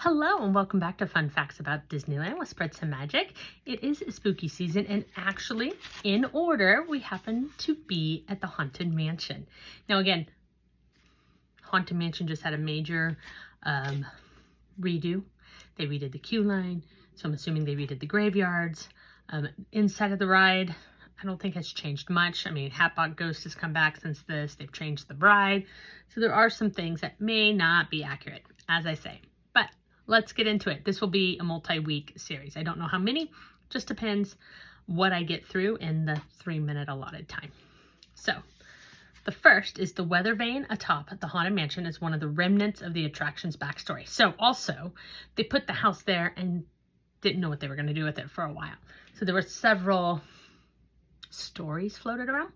Hello and welcome back to Fun Facts About Disneyland with Spread Some Magic. It is spooky season and actually, in order, we happen to be at the Haunted Mansion. Now again, Haunted Mansion just had a major redo. They redid the queue line, so I'm assuming they redid the graveyards. Inside of the ride, I don't think has changed much. I mean, Hatbox Ghost has come back since this. They've changed the bride. So there are some things that may not be accurate, as I say. But let's get into it. This will be a multi-week series. I don't know how many. Just depends what I get through in the 3-minute allotted time. So the first is the weather vane atop the Haunted Mansion is one of the remnants of the attraction's backstory. So also, they put the house there and didn't know what they were going to do with it for a while. So there were several stories floated around.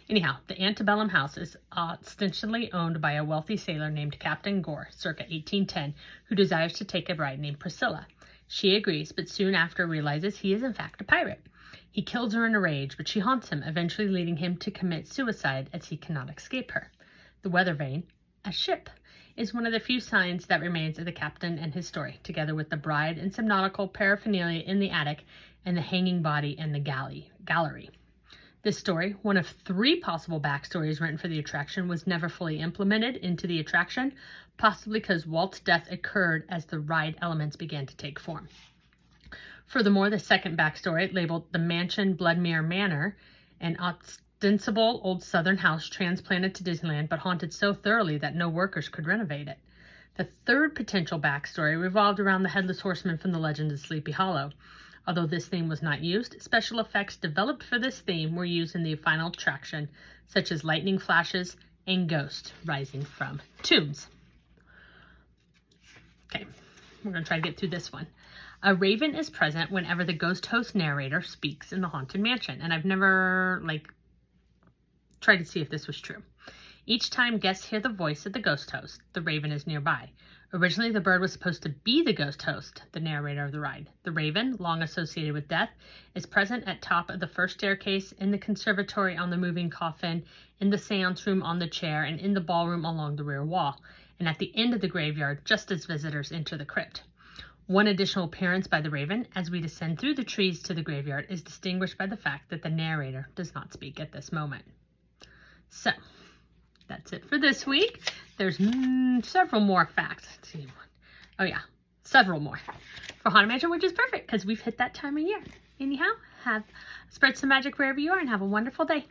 Anyhow, the antebellum house is ostensibly owned by a wealthy sailor named Captain Gore, circa 1810, who desires to take a bride named Priscilla. She agrees, but soon after realizes he is in fact a pirate. He kills her in a rage, but she haunts him, eventually leading him to commit suicide as he cannot escape her. The weather vane, a ship, is one of the few signs that remains of the captain and his story, together with the bride and some nautical paraphernalia in the attic and the hanging body in the gallery. This story, one of 3 possible backstories written for the attraction, was never fully implemented into the attraction, possibly because Walt's death occurred as the ride elements began to take form. Furthermore, the second backstory, labeled The Mansion Bloodmere Manor, an ostensible old southern house transplanted to Disneyland but haunted so thoroughly that no workers could renovate it. The third potential backstory revolved around the Headless Horseman from the Legend of Sleepy Hollow. Although this theme was not used, special effects developed for this theme were used in the final attraction, such as lightning flashes and ghosts rising from tombs. Okay, we're going to try to get through this one. A raven is present whenever the ghost host narrator speaks in the Haunted Mansion, and I've never, tried to see if this was true. Each time guests hear the voice of the ghost host, the raven is nearby. Originally, the bird was supposed to be the ghost host, the narrator of the ride. The raven, long associated with death, is present at top of the first staircase, in the conservatory on the moving coffin, in the seance room on the chair, and in the ballroom along the rear wall, and at the end of the graveyard, just as visitors enter the crypt. One additional appearance by the raven, as we descend through the trees to the graveyard, is distinguished by the fact that the narrator does not speak at this moment. So, that's it for this week. There's several more facts. Let's see. Oh yeah, several more for Haunted Mansion, which is perfect because we've hit that time of year. Anyhow, spread some magic wherever you are and have a wonderful day.